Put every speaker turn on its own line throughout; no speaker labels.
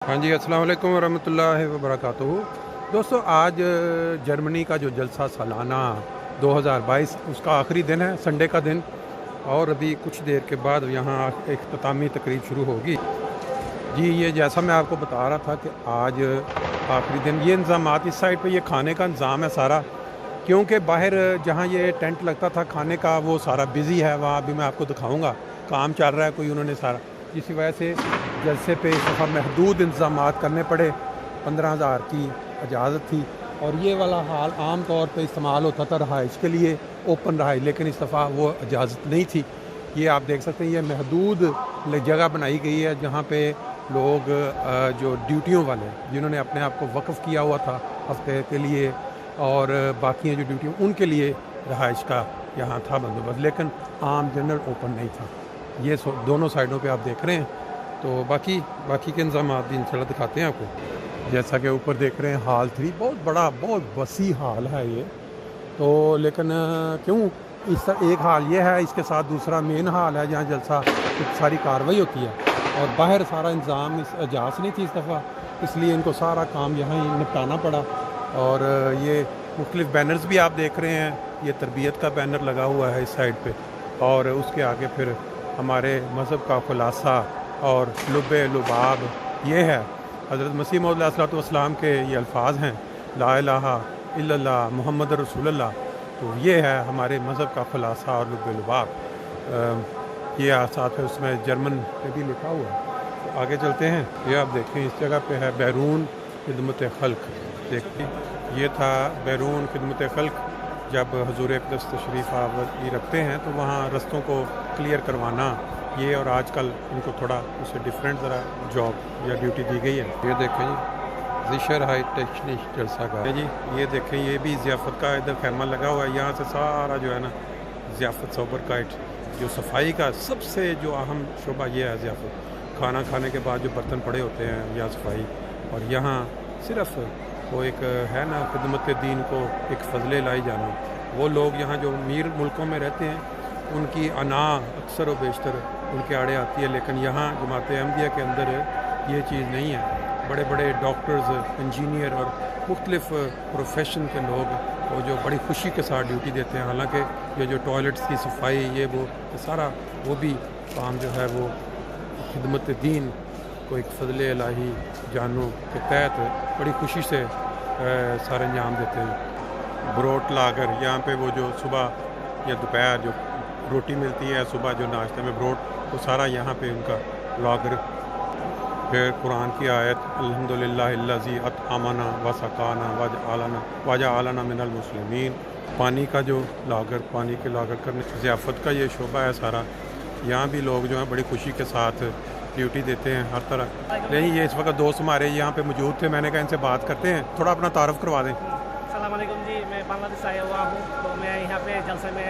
हाँ जी, अस्सलाम वालेकुम वरहमतुल्लाहि वबरकातुहू। दोस्तों, आज जर्मनी का जो जलसा सालाना 2022 उसका आखिरी दिन है, संडे का दिन, और अभी कुछ देर के बाद यहाँ इख्तितामी तकरीब शुरू होगी। जी, ये जैसा मैं आपको बता रहा था कि आज आखिरी दिन, ये इंतज़ामात इस साइड पे ये खाने का इंतज़ाम है सारा, क्योंकि बाहर जहाँ ये टेंट लगता था खाने का वो सारा बिज़ी है, वहाँ अभी मैं आपको दिखाऊँगा, काम चल रहा है कोई उन्होंने सारा, इसी वजह से जलसे पे इस दफ़ा महदूद इंतज़ामात करने पड़े। 15,000 की इजाज़त थी और ये वाला हाल आम तौर पे इस्तेमाल होता था रहाइश के लिए, ओपन रहाइश, लेकिन इस दफ़ा वो इजाज़त नहीं थी। ये आप देख सकते हैं, ये महदूद जगह बनाई गई है जहाँ पे लोग जो ड्यूटियों वाले जिन्होंने अपने आप को वक्फ़ किया हुआ था हफ्ते के लिए, और बाकी जो ड्यूटी उनके लिए रहाइश का यहाँ था बंदोबस्त, लेकिन आम जनरल ओपन नहीं था। ये दोनों साइडों पे आप देख रहे हैं। तो बाकी के इंतजाम भी इंशाल्लाह दिखाते हैं आपको। जैसा कि ऊपर देख रहे हैं हॉल 3 बहुत बड़ा, बहुत वसी हॉल है ये तो, लेकिन क्यों इस एक हाल ये है, इसके साथ दूसरा मेन हाल है जहाँ जलसा सारी कार्रवाई होती है, और बाहर सारा इंतज़ाम इस इजाज़त नहीं थी इस दफ़ा, इसलिए इनको सारा काम यहाँ ही निपटाना पड़ा। और ये मुख्तलिफ बैनर्स भी आप देख रहे हैं, ये तरबियत का बैनर लगा हुआ है इस साइड पे, और उसके आगे फिर हमारे मज़हब का खुलासा और लुब्बे लुबाब ये है। हज़रत मसीह मौद अलैहिस्सलाम के ये अल्फाज हैं, ला इलाहा इल्लल्लाह मुहम्मद रसूलुल्लाह, तो ये है हमारे मज़हब का खुलासा और लुब्बे लुबाब। ये साथ है उसमें जर्मन पे भी लिखा हुआ है। तो आगे चलते हैं, ये आप देखें इस जगह पे है बैरून खिदमत खल्क। देखिए ये था बैरून खिदमत खल्क, जब हुज़ूर अक़दस तशरीफ़ आवर रखते हैं तो वहाँ रस्तों को क्लियर करवाना ये, और आजकल इनको थोड़ा उससे डिफरेंट ज़रा जॉब या ड्यूटी दी गई है। ये देखें जी, ज़िशर हाई टेक्निक जलसा का है जी। ये देखें, ये भी ज़ियाफ़त का इधर खैमा लगा हुआ है, यहाँ से सारा जो है ना ज़ियाफ़त सोबर काइट, जो सफाई का सबसे जो अहम शोबा ये है ज़ियाफ़त। खाना खाने के बाद जो बर्तन पड़े होते हैं या सफाई, और यहाँ सिर्फ़ वो एक है ना खिदमत दीन को एक फ़ज़ले लाई जाना। वो लोग यहाँ जो अमीर मुल्कों में रहते हैं उनकी अना अक्सर व बेशतर उनके आड़े आती है, लेकिन यहाँ जमात अहमदिया के अंदर ये चीज़ नहीं है। बड़े बड़े डॉक्टर्स, इंजीनियर और मुख्तलिफ़ प्रोफेशन के लोग वो जो बड़ी खुशी के साथ ड्यूटी देते हैं। हालांकि ये जो टॉयलेट्स की सफाई ये वो सारा वो भी काम जो है वो खिदमत दीन को एक फ़ज़ले इलाही जानों के तहत बड़ी खुशी से सारे अंजाम देते हैं। ब्रोट लागर, यहाँ पे वो जो सुबह या दोपहर जो रोटी मिलती है, सुबह जो नाश्ते में ब्रोट, तो सारा यहाँ पे उनका लागर। फिर कुरान की आयत, अल्हम्दुलिल्लाहिल्लज़ी अतअमना व सकाना वजअलना मिनल मुस्लिमीन। पानी का जो लागर, पानी के लागर करने, ज़ियाफ़त का ये शोबा है सारा। यहाँ भी लोग जो हैं बड़ी खुशी के साथ ड्यूटी देते हैं हर तरह। नहीं, ये इस वक्त दोस्त हमारे यहाँ पे मौजूद थे, मैंने कहा इनसे बात करते हैं, थोड़ा अपना तारुफ करवा दें।
अस्सलाम वालेकुम जी, मैं बांग्लादेश आया हुआ हूँ, तो मैं यहाँ पे जलसे में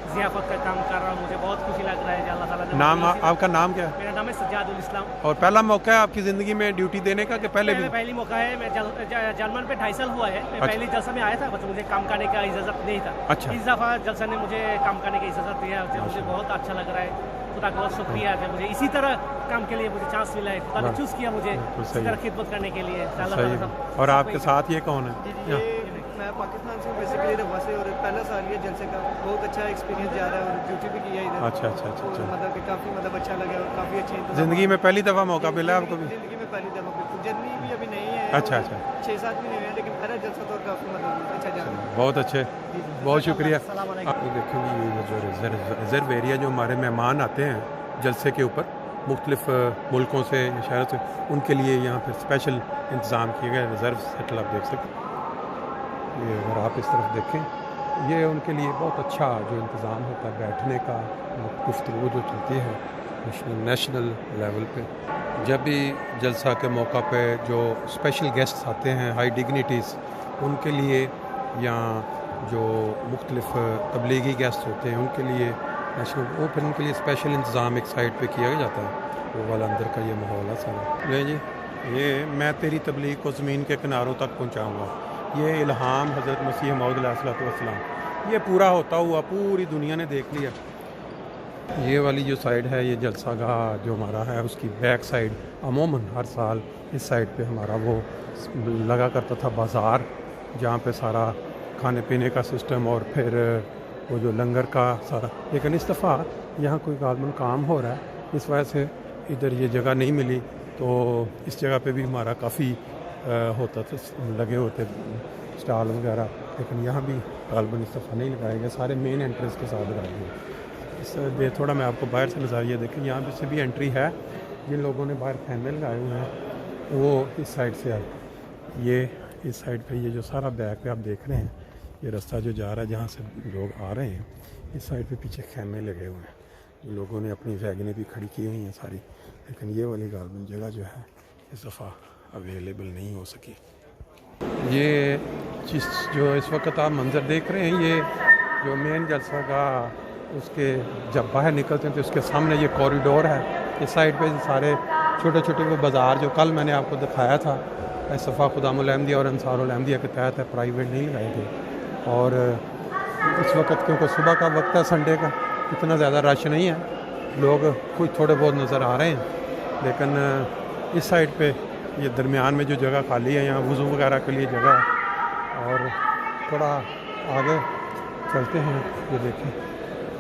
ज़ियाफ़त का काम कर रहा हूँ। मुझे बहुत खुशी लग रहा है कि अल्लाह ताला ने।
नाम आपका नाम क्या है?
मेरा नाम है सज्जादुल इस्लाम।
और पहला मौका है आपकी ज़िंदगी में ड्यूटी देने का कि पहले भी?
पहली मौका है। मैं जर्मन पे 2.5 साल हुआ है। मैं पहले जलसा में आया था, बस मुझे काम करने का इजाज़त नहीं था।
अच्छा।
इस दफ़ा जलसा ने मुझे काम करने की इजाज़त दी है, मुझे बहुत अच्छा लग रहा है। खुदा का बहुत शुक्रिया है, मुझे इसी तरह काम के लिए मुझे चांस मिला है। खुदा ने चूज़ किया मुझे इसी तरह खिदमत करने के लिए।
और आपके साथ ये कौन है?
मैं पाकिस्तान से बेसिकली रवा से, और पहला साल ये जलसे का बहुत अच्छा एक्सपीरियंस जा रहा है, और ड्यूटी भी किया इधर।
अच्छा।
मतलब कि काफ़ी अच्छा लगा और काफ़ी अच्छे
ज़िंदगी में पहली दफ़ा मौका मिला आपको भी?
ज़िंदगी में पहली दफ़ा बिल्कुल। जर्नी भी अभी नहीं है।
अच्छा।
6-7 महीने हुए हैं, लेकिन पहला जलसा तो काफ़ी अच्छा जा रहा है।
बहुत अच्छे, बहुत शुक्रिया। देखेंगे ये जो रिज़र्व एरिया जो हमारे मेहमान आते हैं जलसे के ऊपर मुख्तलिफ़ मुल्कों से, शहरों से, उनके लिए यहाँ पर स्पेशल इंतज़ाम किए गए रिज़र्व सेटल आप देख सकते हैं। ये अगर आप इस तरफ देखें, ये उनके लिए बहुत अच्छा जो इंतज़ाम होता है बैठने का, गुफ्तगू जो चलती है नेशनल लेवल पे। जब भी जलसा के मौका पे जो स्पेशल गेस्ट्स आते हैं, हाई डिग्निटीज़, उनके लिए यहाँ जो मुख्तलिफ़ तबलीगी गेस्ट होते हैं उनके लिए नेशनल, वो फिर उनके लिए स्पेशल इंतज़ाम एक साइड पे किया जाता है। वो वाला अंदर का ये माहौल है सारा। नहीं जी, ये मैं तेरी तबलीग को ज़मीन के किनारों तक पहुँचाऊँगा, ये इल्हाम हज़रत मसीह मौद अलैहिस्सलाम, ये पूरा होता हुआ पूरी दुनिया ने देख लिया। ये वाली जो साइड है, ये जलसा गाह जो हमारा है उसकी बैक साइड अमूमन हर साल اس سائڈ پہ ہمارا وہ لگا کرتا تھا بازار، جہاں پہ سارا کھانے پینے کا سسٹم اور پھر وہ جو لنگر کا سارا، لیکن اس دفعہ یہاں کوئی غالباً کام ہو رہا ہے، اس وجہ سے ادھر یہ جگہ نہیں ملی، تو اس جگہ پہ بھی ہمارا کافی ہوتا تھا، لگے ہوتے اسٹال وغیرہ، لیکن یہاں بھی غالباً اس دفعہ نہیں لگائے گئے، سارے مین انٹرنس کے ساتھ لگائے گئے۔ اس تھوڑا میں آپ کو باہر سے نظریہ دیکھیں، یہاں پہ سے بھی انٹری ہے، جن لوگوں نے باہر خیمے لگائے ہوئے ہیں وہ اس سائڈ سے آئے، یہ اس سائڈ پہ یہ جو سارا بیک پہ آپ دیکھ رہے ہیں، یہ راستہ جو جا رہا ہے جہاں سے لوگ آ رہے ہیں، اس سائڈ پہ پیچھے خیمے لگے ہوئے ہیں، لوگوں نے اپنی ویگنیں بھی کھڑی کی ہوئی ہیں ساری، لیکن یہ والی غالباً جگہ جو ہے اس دفعہ اویلیبل نہیں ہو سکی۔ یہ جو اس وقت آپ منظر دیکھ رہے ہیں، یہ جو مین جلسہ کا اس کے جب باہر نکلتے ہیں تو اس کے سامنے یہ کوریڈور ہے، اس سائڈ پہ سارے چھوٹے چھوٹے وہ بازار جو کل میں نے آپ کو دکھایا تھا، صفا خدام الحمدیہ اور انصار الحمدیہ کے تحت ہے، پرائیویٹ نہیں لگائے گئے، اور اس وقت کیونکہ صبح کا وقت ہے سنڈے کا، اتنا زیادہ رش نہیں ہے، لوگ کچھ تھوڑے بہت نظر آ رہے ہیں، لیکن اس سائڈ پہ یہ درمیان میں جو جگہ خالی ہے، یہاں وضو وغیرہ کے لیے جگہ ہے، اور تھوڑا آگے چلتے ہیں، یہ دیکھیں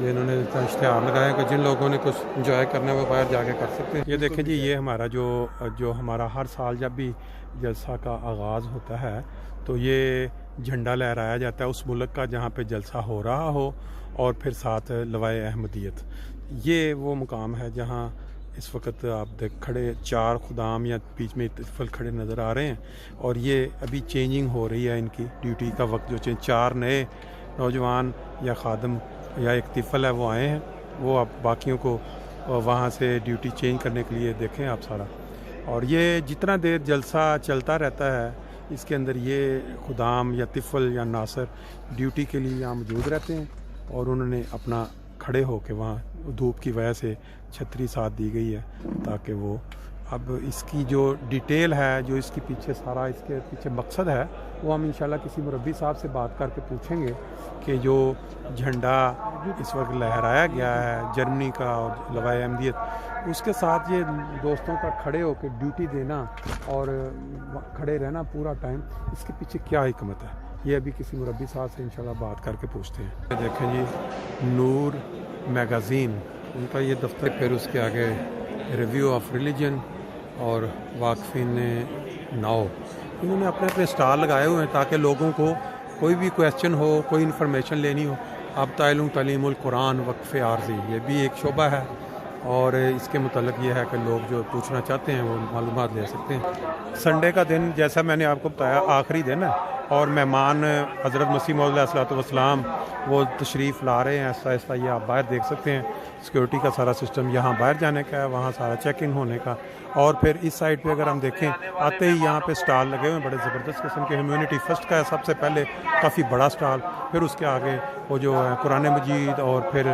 یہ انہوں نے اشتہار لگایا کہ جن لوگوں نے کچھ انجوائے کرنا ہے وہ باہر جا کے کر سکتے ہیں۔ یہ دیکھیں جی، یہ ہمارا جو ہمارا ہر سال جب بھی جلسہ کا آغاز ہوتا ہے تو یہ جھنڈا لہرایا جاتا ہے اس ملک کا جہاں پہ جلسہ ہو رہا ہو، اور پھر ساتھ لوائے احمدیت۔ یہ وہ مقام ہے جہاں اس وقت آپ کھڑے 4 خدام یا بیچ میں طفل کھڑے نظر آ رہے ہیں، اور یہ ابھی چینجنگ ہو رہی ہے، ان کی ڈیوٹی کا وقت جو 4 نئے نوجوان یا خادم یا ایک طفل ہے وہ آئے ہیں، وہ اب باقیوں کو وہاں سے ڈیوٹی چینج کرنے کے لیے دیکھیں آپ سارا، اور یہ جتنا دیر جلسہ چلتا رہتا ہے اس کے اندر یہ خدام یا طفل یا ناصر ڈیوٹی کے لیے یہاں موجود رہتے ہیں، اور انہوں نے اپنا کھڑے ہو کے وہاں دھوپ کی وجہ سے چھتری ساتھ دی گئی ہے تاکہ وہ اب اس کی جو ڈیٹیل ہے، جو اس کے پیچھے سارا اس کے پیچھے مقصد ہے، وہ ہم انشاءاللہ کسی مربی صاحب سے بات کر کے پوچھیں گے کہ جو جھنڈا اس وقت لہرایا گیا ہے جرمنی کا اور لوائے احمدیت، اس کے ساتھ یہ دوستوں کا کھڑے ہو کے ڈیوٹی دینا اور کھڑے رہنا پورا ٹائم، اس کے پیچھے کیا حکمت ہے، یہ ابھی کسی مربی صاحب سے انشاءاللہ بات کر کے پوچھتے ہیں۔ دیکھیں جی، نور میگزین ان کا یہ دفتر، پھر اس کے آگے ریویو آف ریلیجن اور واقفین ناؤ، انہوں نے اپنے اسٹال لگائے ہوئے ہیں تاکہ لوگوں کو کوئی بھی کویسچن ہو، کوئی انفارمیشن لینی ہو۔ اب تعلیم القرآن وقف عارضی یہ بھی ایک شعبہ ہے، اور اس کے متعلق یہ ہے کہ لوگ جو پوچھنا چاہتے ہیں وہ معلومات لے سکتے ہیں۔ سنڈے کا دن جیسا میں نے آپ کو بتایا آخری دن ہے، اور مہمان حضرت مسیح موعود علیہ الصلوۃ والسلام وہ تشریف لا رہے ہیں آہستہ آہستہ، یہ آپ باہر دیکھ سکتے ہیں، سیکورٹی کا سارا سسٹم یہاں باہر جانے کا ہے، وہاں سارا چیک ان ہونے کا، اور پھر اس سائڈ پہ اگر ہم دیکھیں آتے ہی یہاں پہ سٹال لگے ہوئے ہیں بڑے زبردست قسم کے، ہیومینٹی فرسٹ کا ہے سب سے پہلے، کافی بڑا سٹال، پھر اس کے آگے وہ جو ہے قرآن مجید، اور پھر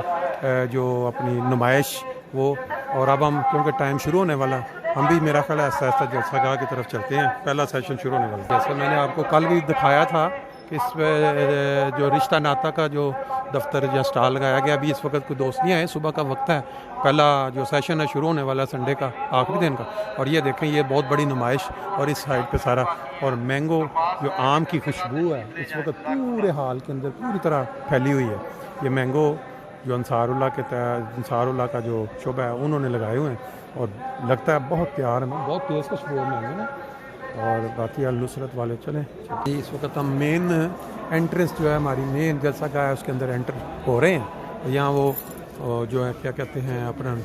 جو اپنی نمائش وہ، اور اب ہم کیونکہ ٹائم شروع ہونے والا، ہم بھی میرا خیال ہے آہستہ آہستہ جلسہ گاہ کی طرف چلتے ہیں، پہلا سیشن شروع ہونے والا۔ جیسے میں نے آپ کو کل بھی دکھایا تھا کہ اس پہ جو رشتہ ناتا کا جو دفتر یا سٹال لگایا گیا، ابھی اس وقت کوئی دوست نہیں آئے، صبح کا وقت ہے، پہلا جو سیشن ہے شروع ہونے والا سنڈے کا آخری دن کا، اور یہ دیکھیں یہ بہت بڑی نمائش، اور اس سائڈ پہ سارا، اور مینگو جو آم کی خوشبو ہے اس وقت پورے حال کے اندر پوری طرح پھیلی ہوئی ہے، یہ مینگو جو انصار اللہ کا جو شعبہ ہے انہوں نے لگائے ہوئے ہیں، اور لگتا ہے بہت پیار ہے، بہت تیز خوشبو ہے مینگو نا، اور باقی النصرت والے چلیں۔ اس وقت ہم مین انٹرنس جو ہے ہماری مین جلسہ گاہ ہے اس کے اندر انٹر ہو رہے ہیں، یہاں وہ جو ہے کیا کہتے ہیں اپنا،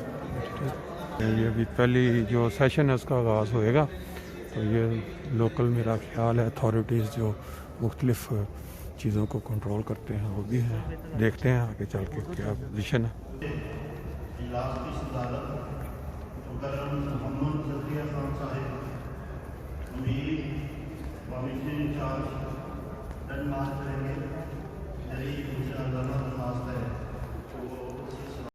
یہ ابھی پہلی جو سیشن ہے اس کا آغاز ہوئے گا، تو یہ لوکل میرا خیال ہے اتھارٹیز جو مختلف چیزوں کو کنٹرول کرتے ہیں وہ بھی ہیں، دیکھتے ہیں آگے چل کے کیا پوزیشن ہے۔